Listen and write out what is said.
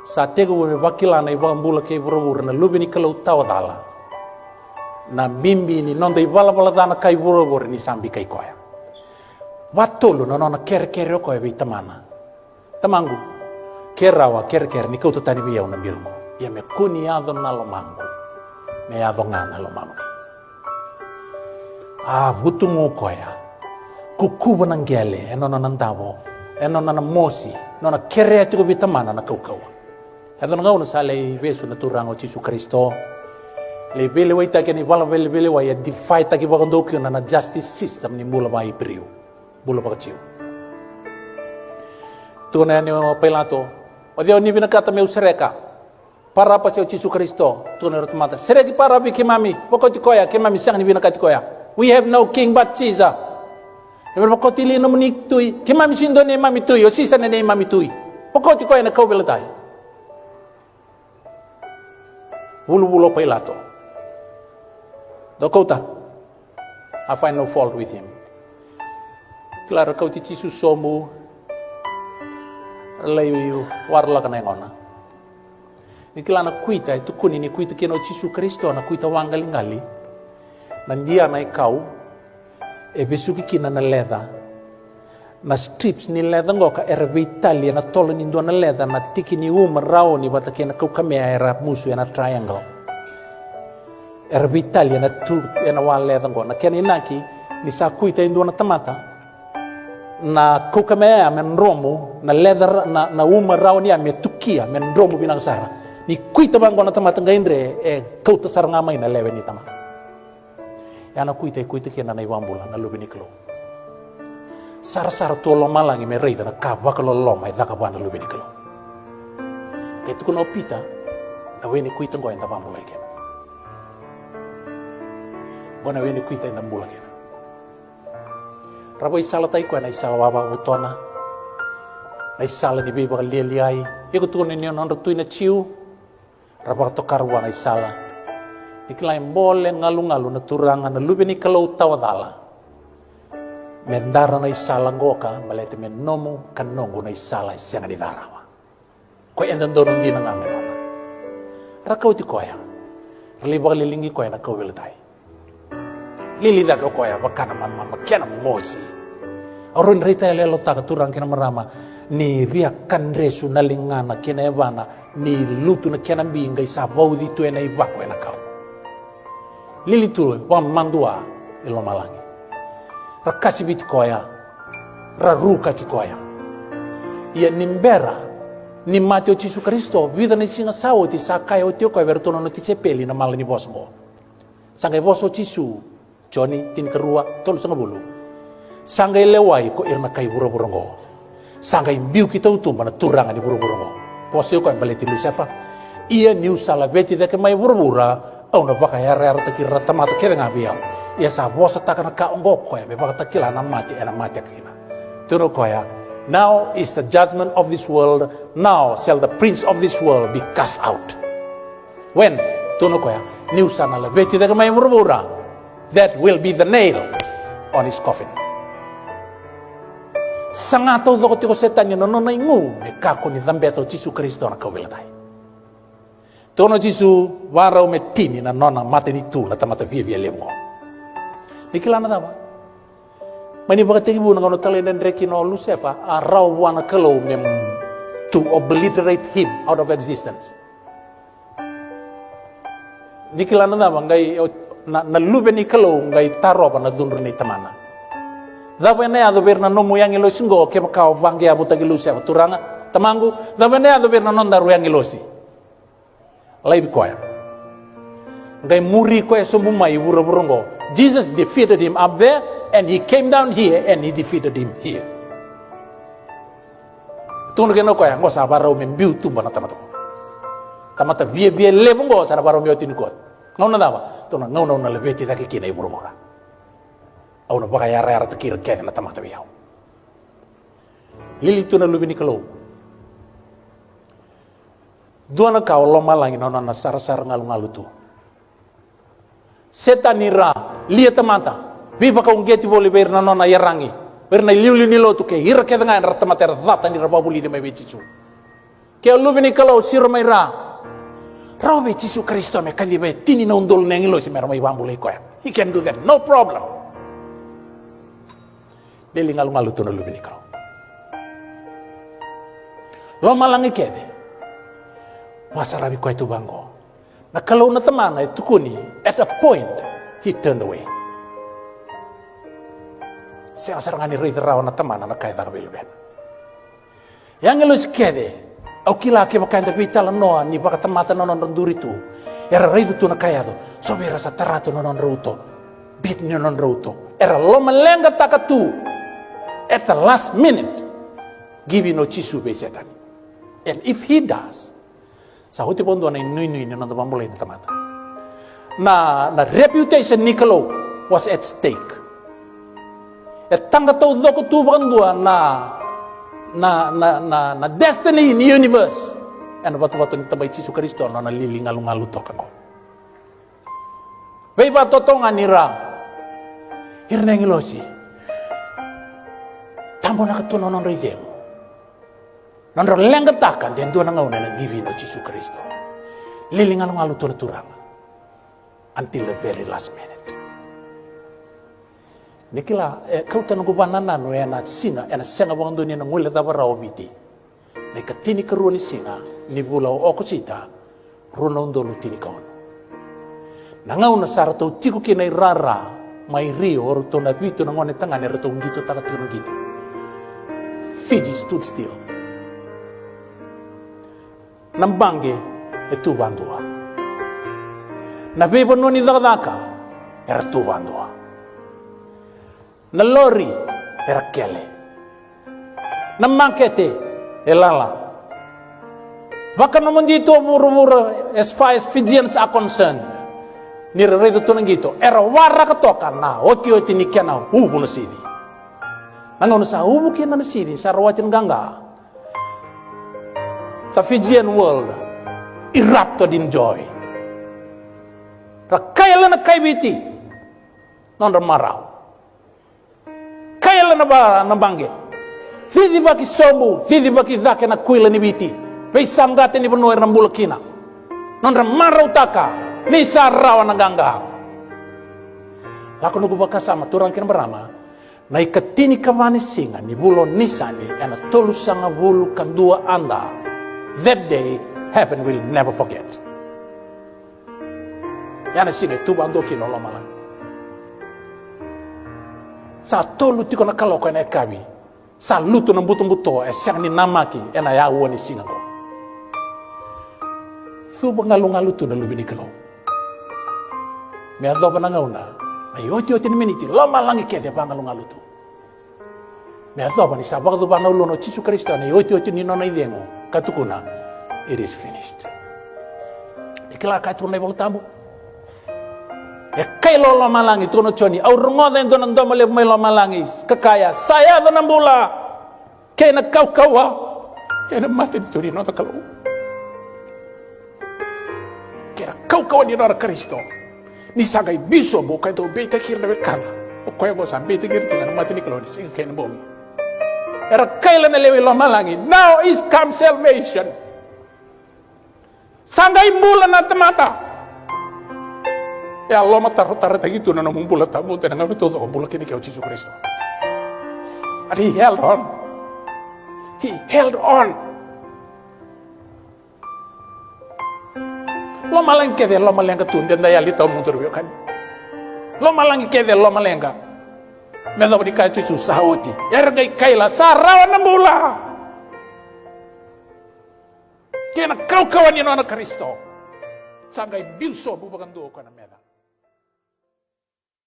sa tega we wakila na iwa mbula ke vura na lubini kalau tawadala na bimbi ni nonda iwala wala dana kai vura ni sambi kai koya watolo na nona ker koya vi tamana tamangu kerawa ker ni kau tani biya una bilmo ya me kuni ado na lomangu me ado ngana lomangu butungu koya kukuba nang gele nona nandavo nona na mosi nona kere ati ko bitamana na kau Ito nga una sa lay beso na turango Jesu Kristo. Lay bele way ta kani wala bele way defy ta kiba kondokyo na justice system ni mula ba ipriu. Mula ba kachiu. Tuna ni Pilato. O dio ni binakata me usreka. Para pa siya Jesu Kristo. Tuna rotumata. Sereki para bi kimami. Wakoti koya kimami sang ni binakati koya. We have no king but Caesar. Naman wakoti li no muniktuy. Kimami sindo ni mami tuy. O Caesar na ni mami tuy. Wakoti koya na kawila tayo. Wulu Pilato. Dakota, I find no fault with him. Claro, kau ti Jesus somu, lay warla ka na ngona. Ni kilana kuita itu kuni ni kuita kino Jesus Kristo na kuita wangalingali. Nandia na ikaw, besuki kina na leda. Na strips ni leda ngoka erbe Italia na tolo ni ndo na leda na tiki ni rao ni batake na kau kamea era musu na triangle. Erbe Italia na tu na wan leda ngo na keni naki ni sa kuita ndo na tamata na kau kamea men romo na leda na rao ni ame tukia men romo binang sara ni kuita bang na tamata ngaindre kau tasar ngamay na lewe ni tamata. Yana kuita kena na iwambula na lubi ni klo. Sar tolo malangi me reida na kaba kalau loma ida kaba na lubi nikelo. Ketu kuno pita na weni kuita ngo enda bambula ikena. Bona weni kuita enda bambula ikena. Rabo isala tai kwa na isala waba utona. Na isala ni biba liai. Iku tu ni non tu na chiu. Rabo to karwa na isala. Iklai mbole ngalu na turanga na lubi nikelo tawadala. Mendara na isala ngoka malete menomu kanongo na isala senga di darawa. Ko endan dorong di nga menona. Rakau ti koya. Raliba lilingi koya na kau wiltai. Lili da koya bakana man makena mosi. Arun rita lelo taka turang kena marama ni ria kandresu na lingana kena evana ni lutu na kena binga isa baudi tu ena ibako ena kau. Lili tu wa mandua ilo malangi. Rakasi biti koya, raruka ki koya. Ia nimbera, ni Mateo Jesu Kristo, vida ni singa sawo ti sakay o tiyo koya vertono no ti cepeli na mala ni bosmo. Sangay boso Jesu, Johnny tin kerua tol sanga bulu. Sangay leway ko irna kay buro-burongo. Sangay biu kita utumba na turangan di buro-burongo. Poso yo koya baleti Lusefa. Ia niu salabeti deke may buro-bura, au na baka yara takira tamata kere ngabiyaw. Ya sa bosa takana ka ongo koya be baka takila na mati kina. Turo koya. Now is the judgment of this world. Now shall the prince of this world be cast out. When? Turo koya. Niu sana lebeti daga may murmura. That will be the nail on his coffin. Sangato do ko setan no no ingu me kako ni dambeto Jesu Kristo na kawilatay. Tono Jesu warau metini na nona mate ni tu na tamata via lemo. Nikilana tama. Mani bakati ibu na tali dan reki no Lucifer araw wana kalau mem to obliterate him out of existence. Nikilana tama ngai na lube ni kalau ngai taroba na dunru ni tamana. Dapat ne ado berna no moyang ilo singo ke makau bangi abu tagi Lucifer turanga tamangu dapat ne ado berna non daru yang ilosi. Lai bikoya. Ngai muri ko esombu mai buro-burongo. Jesus defeated him up there and he came down here and he defeated him here. Tunggu kena kau yang kau sabar rau membiu tu mana tamata. Tamata biar lebong kau sabar rau membiu kuat. Ngau nada apa? Tunggu ngau na lebih tidak kini ibu rumah. Au na bagai yara terkira kaya na tamata biau. Lili tu na lubi ni kalau. Dua na kau loma lagi na sar ngalu tu. Setanira lihat tamata bipa kau ngeti boleh berna nona yarangi berna liuli nilo tu ke hira ke dengan ratamata rata ni rababuli de mebechichu Kaya lubini kalau siro may ra. Rawe Jesu Kristo me kalibe tini na undol nengilo si mermay bambulay ko yan. He can do that, no problem. Dili ngalu-ngalu to na lubini kalau. Lo malangi kede. Wasarabi ko itu bangko. Na kalau na tamana itu kuni, at a point, he turned away. Siya sarangani rito raw na tamana na kaya tarabilben. Yang ngelos kede, au kila ke makanda bitala noa ni baka tamata nonon randuritu. Era rito tu na kaya do, so bera sa tarato nonon ruto. Bit nonon ruto. Era lo malenga takatu. At the last minute, give no chisu be setan. And if he does, sa huti pondo na inui-nui na nandamamulay na tamata. Na reputation ni Kalau was at stake. At tangga tau doko tubang dua na destiny in the universe. Ano batu-batu ni tabay Jesu Kristo na nalilingalungalu to kako. Wei ba totongan nira. Hirneng ilosi. Tambo na katunonon ridem. Nandro lenggatakan dan dua nangauna na divino Jesu Kristo. Lilingalungalu to na turang. Until the very last minute. Nikila, kau tanong kubanan no ena singa, ena senga bang dunia na ngule tabarao biti. Na katini karuan ni singa, ni bulau oko sita, runa undolo tini kaon. Nangauna sarato tiku kina irara, mai rio oru to na bito na ngone tangane rato ngito takatino gitu. Fiji stood still. Nambange itu bandua. Na bebo noni dakdaka, era tu bandua. Na lori era kele. Na makete elala. Baka naman dito buru-buru as far as Fijians are concerned. Nire-redo to gitu. Era wara katokan na oti-oti ni kena hubu na sini. Nangono sa hubu kena na sini sa rawacin gangga. The Fijian world erupted in joy. Rakayala na kaibiti. Non marau. Kaya na ba nabangge? Sidi baki sobu, sidi baki zake na kuila ni biti. Pei samgate ni benuer ng bulakina. Nondra maraw taka, ni sarawa na gangga. Lako nugu bakasama turang kina barama, na ikatini kamani singa ni bulo nisani ena tolu sanga bulu kandua anda. That day, heaven will never forget. Yana singa tubando kino lomalang. Sa tolu tiko na kaloko na ekabi. Sa luto ng butong-buto e siyang ni namaki e na yawa ni sinago. Suba ngalong-ngaluto na lubi ni Kalau. May adoba na ngauna. May oti-oti ni miniti. Lama lang ikede pa ngalong-ngaluto. May adoba ni sabag doba na ulo no Jesu Kristo na oti-oti ni nonay dengo. Katukuna, it is finished. Ikila kaitro na ibang ya kay lolo malangi tuno choni au rungoda ndo nando male may lo malangi kakaya saya do nambula kay nagkaukawa kay namati dito rin no takalo kay nagkaukawa ni Nora Kristo ni sagay biso bo kay to beta kir na bekala o kaya go sa beta kir tinga namati ni Kalau sing kay nabomi era kay la nalewi lo malangi now is come salvation sangay mula na tamata. Ya Allah matar-tarat gitu na namumbulat tamu tenang apa tuh bulat kini kau Jesu Kristo. And he held on. He held on. Lo malang kede lo malenga tuh dan daya li tau mundur kan. Lo malang kede lo malenga. Meda beri kau Jesu sahoti. Ergai kaila sarawan nambula. Kena kau kawan yang anak Kristo. Sanggai bilso bukan doa kana meda.